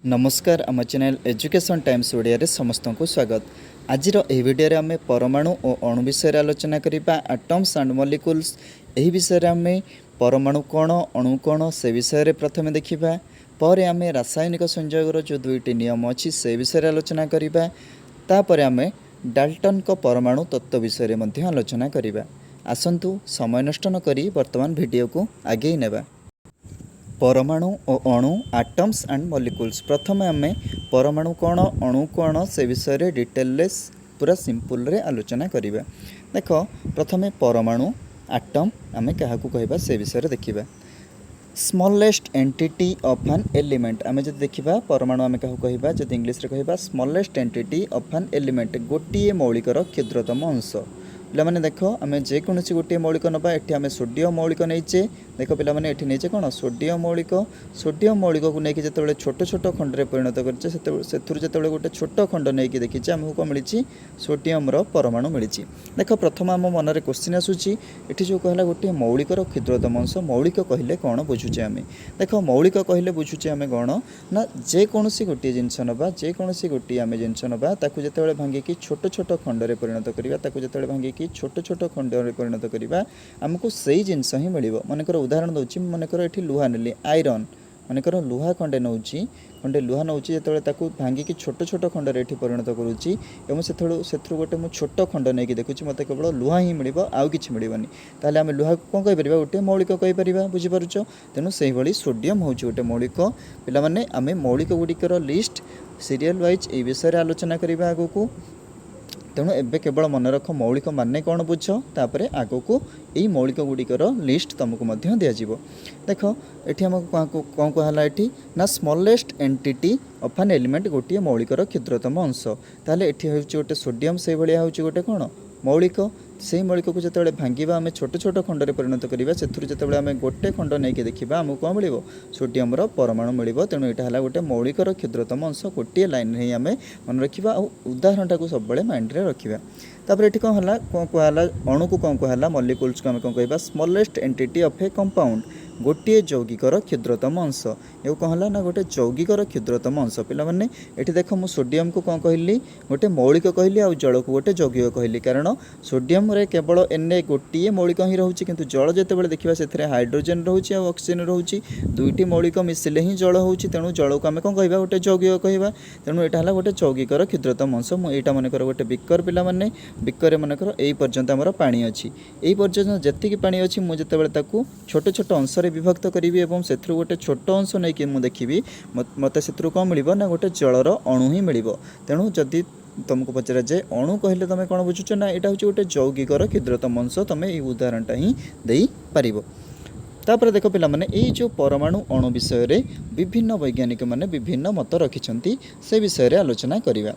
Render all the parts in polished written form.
नमस्कार आम channel education times Odia समस्त को स्वागत। आज भिडियो आम परमाणु और अणु विषय आलोचना करवा एटम्स एंड मॉलिक्यूल्स। यही विषय आम परमाणु कौन अणु कौन से विषय प्रथम देखा, पर आम रासायनिक संयोगर जो दुईटी नियम अच्छी से विषय आलोचना करवा, तापर आम डाल्टन को परमाणु तत्व विषय आलोचना करवा। आसंतु समय नष्ट न करी वर्तमान वीडियो को आगे नेबा। परमाणु और अणु एटम्स एंड मॉलिक्यूल्स। प्रथम आम परमाणु कौन अणु कौन से विषय डिटेललेस पूरा सिंपल रे आलोचना करिबा। देख प्रथम परमाणु एटम आम क्या कहबा से विषय देखिबा। Smallest entity of an element आम जब देखा परमाणु आम क्या कहबा, जब इंग्लिश रे कहबा smallest entity of an element गोटे मौलिकर क्षुद्रतम अंश। पिलाने देख आम जेकोसी गोटे मौलिक नवा, ये आम सोडियम मौलिक नहींचे। देख पिलाने ये नहींचे कौन सोडियम मौलिक को लेकिन जो छोट छोट खंड में परिणत कर गोटे छोट खंड नहीं देखीचे आमको कौन मिली सोडियम परमाणु मिली। देख प्रथम आम मन में क्वेश्चन आसूची ये जो कहला गोटे मौलिकर क्षुद्रतम अंश। मौलिक कहले कौन बुझुचे आम। देख मौलिक कहले बुझुचे आम कौन ना जेकोसी गोटे जिनस नवा, जेकोसी गोटे आम जिनस नवा ताकू जो भांगिकी छोट छोट खंड में परिणत करवा, ताकू जो भांगिकी छोट छोट खंड में परिणत करवा आमको सही जिनस ही मिल। मनकर उदाहरण दूसरी, मनकर ये लुहा नेली आयरन, मनकर लुहा खंडे नौ खंडे लुहा नौ जो भांगिकी छोट छोट खंड में परिणत करुच्ची से गोटे मुझे छोट खंड नहीं देखुची मत केवल लुहा ही मिल आउ कि मिलनी। ताहले आम लुहा कौन कहीपर गोटे मौलिक कहीपर बुझीपार। तेणु से ही सोडियम हूँ गोटे मौलिक। पिलाने आम मौलिक गुड़िकर लिस्ट सीरियल वाइज ये विषय आलोचना करवा आग को। तेणु एबे केवल मन रख मौलिक माने कौन बुझ, तापर आग को यही मौलिक गुड़िकर लिस्ट तुमको दिज्व। देख ये आम कौन कहला ये ना smallest entity of an element गोटे मौलिकर क्षुद्रतम अंश। ताहले ये हूँ गोटे सोडियम से भाया हूँ गोटे कौन मौलिक। से मौलिक को जो भांगा आम छोट छोट खंड में परिणत करवा, से जो आम गोटे खंड नहीं देखा आमको कौन मिल सोडियम परमाणु मिल। तेणु यहाँ गोटे मौलिकर क्षुद्रतम अंश गोटे लाइन ही आम मन रखा और उदाहरण टाक सब माइंड रे रखा। तापर ये कौन है कौन कहला अणु को कौन कहला मॉलिक्यूल्स को आम कौन कह smallest entity of A compound गोटे यौगिकर क्षुद्रतम अंश। ये कौन है ना गोटे यौगिकर क्षुद्रतम अंश। पिलाने ये देख मु सोडियम को कौन कहली गोटे मौलिक कहली आ जल को गोटे यौगिक कहली, कारण सोडियम रे केवल एने गोटे मौलिक ही रोचे, किंतु जल जो देखा से हाइड्रोजेन रोचे और ऑक्सीजन रोचे, दुईटी मौलिक मिसिले ही जल हो। तेणु जल को आम कौन कह गोटे यौगिक कह। तेणु यहाँ है गोटे यौगिकर क्षुद्रतम अंश। मुझे मनकर गोटे बिकर, पिलाने बिकर मनकर यही पर्यंत आमर पानी अच्छी, यही पर्यंत जी पानी अच्छी मुझे छोट छोट अंश विभक्त करी और से गोटे छोट अंश नहीं मुझे देखी मत से कौन मिल ना गोटे जलर अणु ही मिल। तेणु जदि तुमको पचरा जाए अणु कहले तुम कौन बुझुच ना यहाँ हूँ गोटे यौगिकर क्षुद्रतम अंश, तुम ये उदाहरणटा ही दे पार। तापर देख पिलाने यही जो परमाणु अणु विषय विभिन्न वैज्ञानिक मैंने विभिन्न मत रखिंट से विषय आलोचना करवा।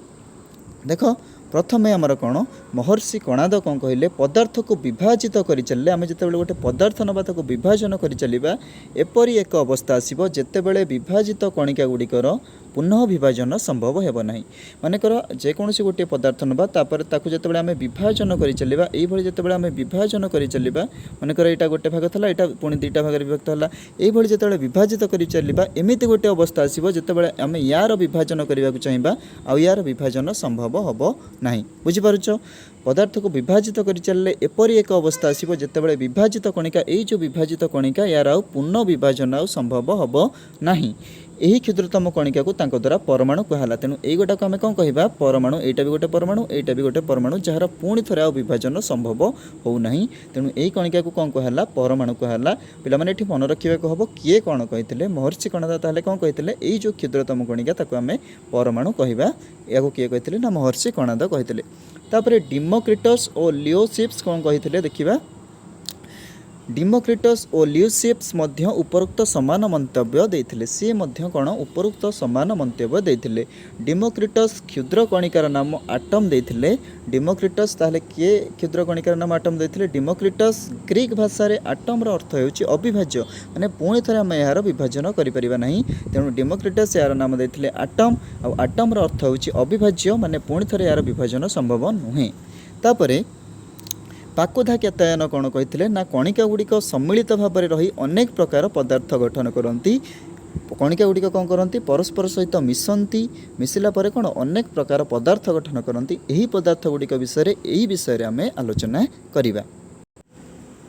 देख प्रथम आमर कौन महर्षि कणाद कौन कहले पदार्थ को विभाजित कर चलिए आम जो गोटे पदार्थ नवा ताको विभाजन कर चलिबा एपरी एक अवस्था आसीबो जेतेबेले विभाजित कणिका गुड़िकर पुनः विभाजन संभव हेबो नाही। मानेकर जेकोसी गोटे पदार्थ नवा तापर ताको जेतेबेले आम विभाजन कर चलिबा एई भली जेतेबेले आम विभाजन कर चलिबा मानेकर एटा गोटे भाग थला एटा पुणी दुईटा भाग विभक्त होला, एई भली जेतेबेले विभाजित कर चलिबा एमिति गोटे अवस्था आसीबो जेतेबेले आम यार विभाजन करबा चाहिबा आ यार विभाजन संभव हेबो नहीं। बुझीपारुछ पदार्थ को विभाजित कर चलिए एपरी एक अवस्था आसीबो जेतेबेले विभाजित कणिका एई जो विभाजित कणिका यार आउ पुनः विभाजन आउ संभव हेबो नहीं। यही क्षुद्रतम कणिका को तांको द्वारा परमाणु कहला। तेणु यही गोटा को आम कौन कह परमाणु, एटा भी गोटे परमाणु, एटा भी गोटे परमाणु जार पुणी थे आउ विभाजन संभव हो नहीं। तेणु यही कणिका को कौन कहला परमाणु कहला। पिलाने ये मन रखा हम किए कौन कही महर्षि कणाद, ताहले कौन कही यही जो क्षुद्रतम कणिका ताको आम परमाणु कहवा, या किए कही ना महर्षि कणाद कही। तापर डिमोक्रिटस और लियोसिप्स कौन कही देखा। डिमोक्रिटस और लियोसिप्स मध्य उपरोक्त समान मंतव्य देथिले, सी मध्य कौन उपरोक्त समान मंतव्य देथिले। डिमोक्रिटस क्षुद्र कणिकार नाम आटम देथिले। डिमोक्रिटस ताहले किए क्षुद्र कणिकार नाम आटम देथिले डिमोक्रिटस। ग्रीक भाषा रे आटम रो अर्थ हेउची अविभाज्य, माने पुणी थरे आम यार विभाजन करि परिबा नाही। तेणु डिमोक्रिटस यार नाम देथिले आटम आ आटम रो अर्थ हेउची अविभाज्य, माने पुणी थरे यार विभाजन संभव नुहे। तापरे पाकोधा क्यातायन कौन कही ना कणिका गुड़िक सम्मिलित भाव में रही अनेक प्रकार पदार्थ गठन करती कणिका गुड़िक कौन करती परस्पर सहित मिशंती मिसिला परे कौन अनेक प्रकार पदार्थ गठन करती यही पदार्थ गुड़िक विषय यही विषय आम आलोचना करवा।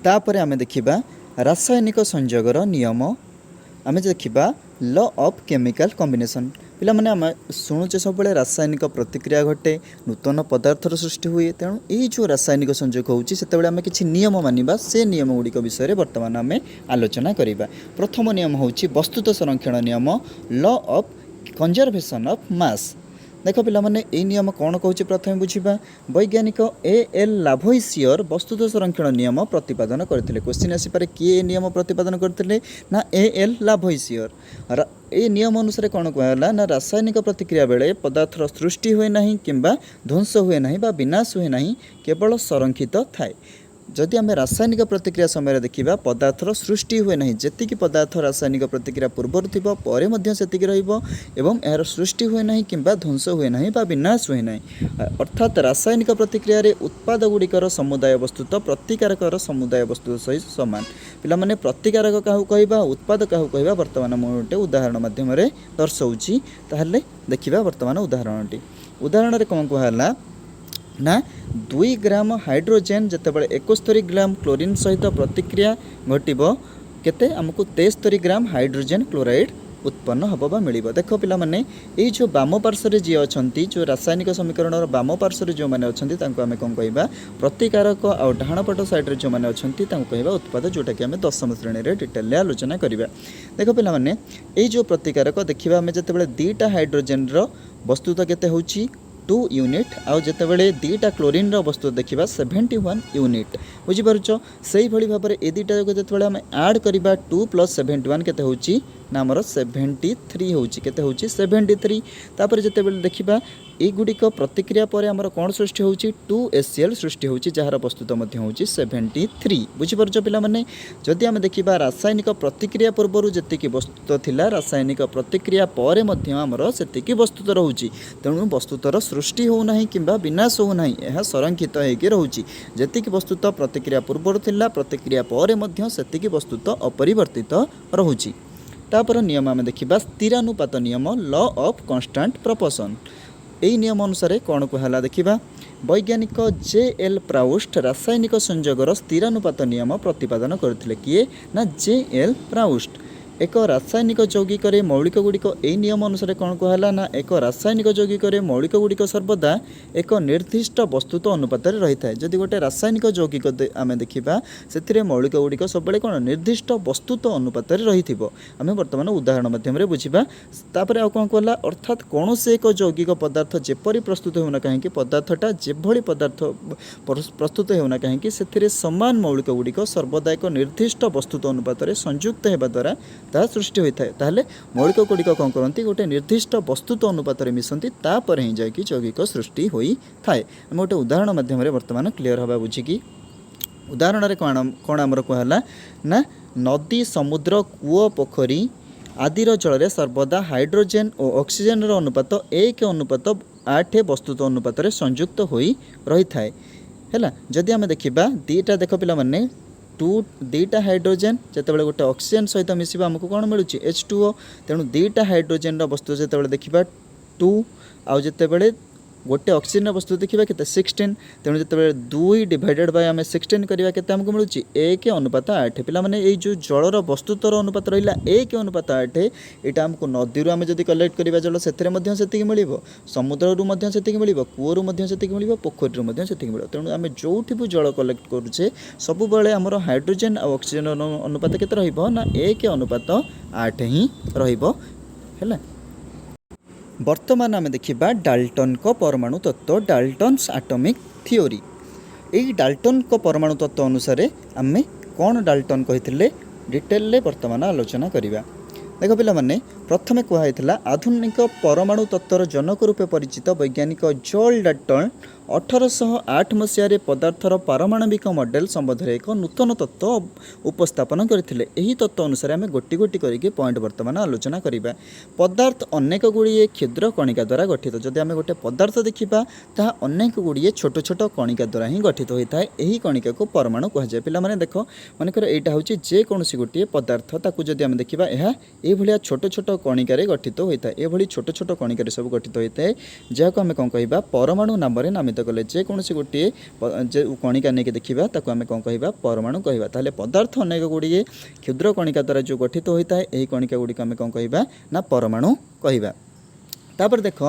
तापर आम देखा रासायनिक संयोगर नियम आम देखा लॉ ऑफ केमिकल कॉम्बिनेशन पिला माने आम शुणुचे सब रासायनिक प्रतिक्रिया घटे नूतन पदार्थर सृष्टि हुए तेणु यही जो रासायनिक संयोग होची सेतेबेले आम किछि नियम मानिबा से नियम गुड़िक विषय वर्तमान आम आलोचना करिबा। प्रथम नियम होची वस्तुत संरक्षण नियम law of conservation of mass. देख पिला माने एई नियम कौन कहूँ प्रथम बुझा वैज्ञानिक एल लाभोइसियर वस्तुत संरक्षण नियम प्रतिपादन करते क्वेश्चन आसपे किए नियम प्रतिपादन करते ना एल लाभोइसियर। ए नियम अनुसार कौन कहला ना रासायनिक प्रतिक्रिया बेले पदार्थर सृष्टि हुए नहीं किंबा ध्वंस हुए नहीं बा विनाश हुए नहीं केवल संरक्षित थाए। जदि आम रासायनिक प्रतिक्रिया समय देखा पदार्थर सृष्टि हुए नहीं जेतिकी पदार्थ रासायनिक प्रतिक्रिया पूर्वर थी पर यार सृष्टि हुए नहीं किंबा ध्वंस हुए नहीं बा विनाश हुए नहीं अर्थात रासायनिक प्रतिक्रिया रे उत्पाद गुड़िकर समुदाय वस्तुत प्रतिकारकर समुदाय वस्तु सहित सामान। पिला माने प्रतिकारक क्या कहवा उत्पाद क्या कहवा बर्तमान मुझे गोटे उदाहरण मध्यम दर्शाऊँगी ताहले देखा बर्तमान उदाहरणटी। उदाहरण कौन कहला ना 2 ग्राम हाइड्रोजेन जितेबाला 71 ग्राम क्लोरीन सहित प्रतिक्रिया घटब केते आमको 73 ग्राम हाइड्रोजेन क्लोराइड उत्पन्न हम बा मिल। देख पिला माने ये जो बाम पार्श्व जी अच्छा जो रासायनिक समीकरण बाम पार्श्व जो मैंने अच्छा आम कौन कह प्रतिकारक आउ डाण पट साइड्रे जो मैंने अच्छा कह उत्पाद जोटा कि आम दशम श्रेणी में डिटेल आलोचना करवा। देख पिला माने ये जो प्रतिकारक देखा आम जिते दुईटा हाइड्रोजेन वस्तुत केते होची 2 यूनिट आउ जितेबाला 2टा क्लोरीन वस्तु देखा 71 यूनिट बुझीपार से भाव में ये दुटा जो आम आड करवा 2 + 71 केते होची ना आमर 73 होची केते होची 73। तापर जितेबाला देखा युड़िक प्रतिक्रिया पर आमर कौन सृष्टि होची 2HCl सृष्टि होची जहार वस्तुत मध्य होची 73 बुझीपार पिला माने जदि आम देखा रासायनिक प्रतिक्रिया पूर्व जी वस्तुत थिला रासायनिक प्रतिक्रिया पर मध्य आमर सेतिकी वस्तुत रोची तेणु वस्तुतर सृष्टि होना किंबा विनाश होना यह संरक्षित होकर रोची जी वस्तुत प्रतिक्रिया पूर्व थिला प्रतिक्रिया पर मध्य सेतिकी वस्तुत अपरिवर्तित रोची। तापर नियम आम देखा स्थिरानुपात नियम लॉ ऑफ कांस्टेंट प्रोपोर्शन। यही नियम अनुसार कौन कहला देखा वैज्ञानिक जे.एल. प्राउस्ट रासायनिक संयोगर स्थिरानुपात नियम प्रतिपादन करथिले किए ना जे.एल. प्राउस्ट। एक रासायनिक यौगिक मौलिक गुड़िक यही नियम अनुसार कौन कहला ना एक रासायनिक यौगिक मौलिक गुड़िक सर्वदा एक निर्दिष्ट वस्तुत अनुपात रही है। जदि गोटे रासायनिक यौगिक आम देखा से मौलिक गुड़िक सब कौन निर्दिष्ट वस्तुत अनुपात रही आम बर्तमान उदाहरण मध्यम बुझा। तापर आ कौन कहला अर्थात कौन से एक यौगिक पदार्थ जेपरी प्रस्तुत होना कहीं पदार्थटा जेभली पदार्थ प्रस्तुत होना कहीं से समान मौलिक गुड़िक सर्वदा एक निर्दिष्ट वस्तुत अनुपात संयुक्त होगा द्वारा ताहा सृष्टि होता है ताहले मौलिक गुड़िक कौन करती गोटे निर्दिष्ट वस्तुत अनुपात मिशंती तापर ही जाकि यौगिक सृष्टि होता है। आम गोटे उदाहरण मध्यम बर्तमान क्लीयर हवा बुझिकी। उदाहरण कौन आमर कहला ना नदी समुद्र कूओ पोखरी आदिर जल सर्वदा हाइड्रोजेन और ऑक्सीजन अनुपात 1:8 वस्तुत अनुपात संयुक्त हो रही है। जदि आम देखा दीटा देख पिला माने दुईटा हाइड्रोजेन जितेबाला गोटे ऑक्सीजन सहित मिसवा आमको कौन मिलूँ H2O तेणु दुईटा हाइड्रोजेन वस्तु जितेबाला देखा 2 आउ जितेबाला गोटे ऑक्सीजन वस्तु देखा के 16 तेणु जितेबाला 2 डिवाइडेड बाय आम 16 करवा के आमको मिलूँ 1:8। पिला माने ये जो जलर वस्तुतर अनुपात रहा 1:8 यहाँ आमको नदी आम जब कलेक्ट करवा जल से मिल समुद्र से मिल कूअर से मिल पोखरी मिल तेणु आम जो भी जल कलेक्ट करुचे सब आमर हाइड्रोजेन और ऑक्सीजन अनुपात के ना 1:8 ही रहा। वर्तमान आम देखा डाल्टन को परमाणु तत्व डाल्टन्स एटॉमिक थ्योरी। यही डाल्टन को परमाणु तत्व अनुसार आम कौन डाल्टन कही डिटेल वर्तमान आलोचना करवा। देख पिला माने प्रथमे कहला आधुनिक परमाणु तत्वर जनक रूपे परिचित वैज्ञानिक जॉल डाल्टन 1808 मसीह पदार्थर पारमाणविक मॉडल संबंध में एक नूतन तत्व उपस्थापन करते। यही तत्व अनुसार आम गोटी गोटी करके पॉइंट वर्तमान आलोचना करवा। पदार्थ अनेक गुड़िए क्षुद्र कणिका द्वारा गठित। जदि आम गोटे पदार्थ देखा ताहा अनेक गुड़िए छोट छोट कणिका द्वारा ही गठित होता है। यही कणिका को परमाणु कहुए। पे देख मनकर यहाँ हूँ जेकोसी गोटे पदार्थ ताकू जदि आम देखा यह ये छोट छोट कणिकार गठित होता है। ये छोट छोट कणिकार सब गठित होता है जहाँ आम कौन कह परमाणु नाम नामित कले। जेकोसी गोटे कणिका नहीं देखा ताकू आम कौन कह परमाणु कहवा। ताहले पदार्थ अनेक गुड़िए क्षुद्र कणिका द्वारा जो गठित होता है यही कणिका गुड़िक आम कौन कह ना परमाणु कहवा। तापर देख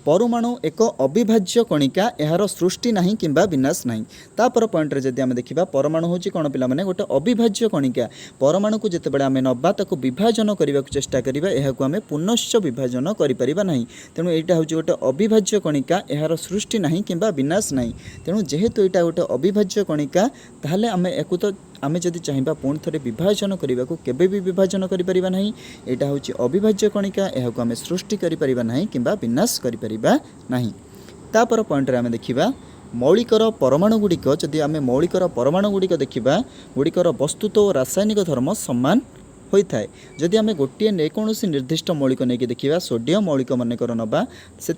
परमाणु एक अविभाज्य कणिका यार सृष्टि नहीं किंबा विनाश नहीं। तापर पॉइंट रे जदि आम देखा परमाणु हूँ कौन पिला माने गोटे अविभाज्य कणिका। परमाणु को जिते बड़े आम नवा ताको विभाजन करने को चेष्टा करिबा यह आम पुनश्च विभाजन करिपरिबा नहीं। तेणु यहाँ हूँ गोटे अविभाज्य कणिका यार सृष्टि नहीं किंबा विनाश नहीं। तेणु जेहेतु यहाँ गोटे अविभाज्य कणिका ताहले आम एक तो आमे जदि चाहिए पुणी थे विभाजन करने को केबे भी विभाजन करिपरिबा नहीं। यहाँ हूँ अविभाज्य कणिका यह आम सृष्टि करिपरिबा नहीं किंबा विनाश करिपरिबा नहीं। तापर पॉइंट रे आमे देखिबा मौलिकर परमाणु गुड़िक जदि आमे मौलिकर परमाणु गुड़िक देखिबा गुड़िकर वस्तुत्व और रासायनिक धर्म समान होता है। जदि आम गोटे जेकोसी निर्दिष्ट मौलिक नहीं देखा सोडियम मौलिक मनकर नवा से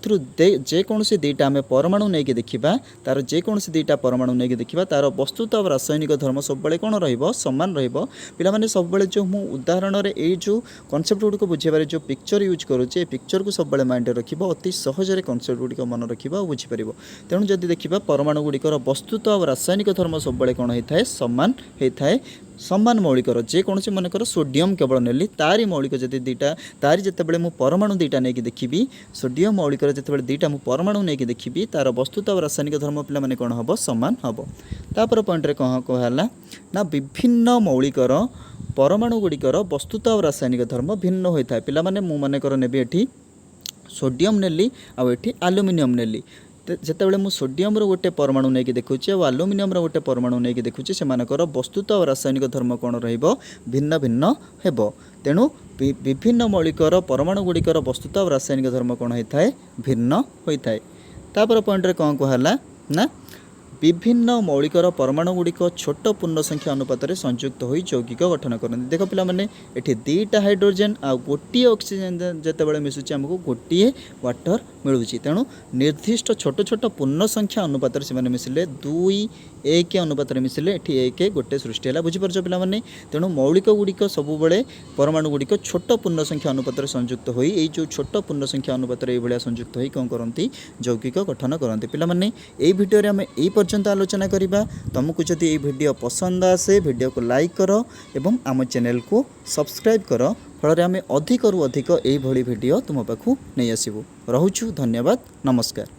जेकोसी दुईटा आम परमाणु नहीं देखा तार जेकोसी दुईटा परमाणु नहीं देखा तार वस्तुता और रासायनिक धर्म सब कौन रमान पाने सब जो मु उदाहरण ये जो कनसेप्ट गुड़िक बुझेबार जो पिक्चर यूज करुचे पिक्चर को सब माइंड रख अति सहजरे कनसेप्ट गुड़िक मन रख बुझीपर। तेणु जदि देखा परमाणु गुड़िकर वस्तुता और रासायनिक धर्म सब कौन होता है समान होता है। समान मौलिकर जेकोसी मनकर सोडियम केवल नेली तारी मौलिक जदि दुईटा तारी जितेबाला मुझे परमाणु दुईटा नहीं देखी सोडियम मौलिकर जितेबाला दुईटा मुझे परमाणु नहीं देखी तार वस्तुता और रासायनिक धर्म पे मैंने कौन हम समान हम। तापर पॉइंट रे कह कहला ना विभिन्न मौलिकर परमाणु गुड़िकर वस्तुता और रासायनिक धर्म भिन्न होता है। पिला मु मनकर नेबी एठी सोडियम नेली आ एठी एल्युमिनियम नेली जितेबाला मुझे सोडियम गोटे परमाणु नहीं देखुचे और एल्युमिनियम गोटे परमाणु नहीं देखुचे से वस्तुता और रासायनिक धर्म कौन भिन्न भिन्न हेब। तेणु विभिन्न मौलिकर परमाणु गुड़िकर वस्तुता और रासायनिक धर्म कौन होता है भिन्न होता है। तापर पॉइंट रे कौन कहला ना विभिन्न मौलिकर परमाणु गुड़िक छोट पूर्ण संख्या अनुपात में संयुक्त हो यौगिक गठन करते। देख पिला माने एठी दुईटा हाइड्रोजेन आ गोटे ऑक्सीजन जितेबाला मिसुची आमको गोटे वाटर मिलूची। तेणु निर्दिष्ट छोट छोट पूर्ण संख्या अनुपात से मिसिले 2:1 अनुपात मिसिले एठी 1 गोटे सृष्टि है। बुझीपार पिला माने। तेणु मौलिक गुड़िक सब परमाणु गुड़िक छोट पूर्ण संख्या अनुपात में संयुक्त हो जो छोट पूर्ण संख्या अनुपात में संयुक्त हो कौन करती यौगिक गठन करते। पिला माने एई भिडियो आम एई पर्यंत आलोचना करिबा। तुमको जदि ये वीडियो पसंद आसे वीडियो को लाइक करो एवं आम चैनल को सब्सक्राइब करो फल आम अधिक रु अधिक यही वीडियो तुम पाखु नहीं आसबू। रहुछु धन्यवाद नमस्कार।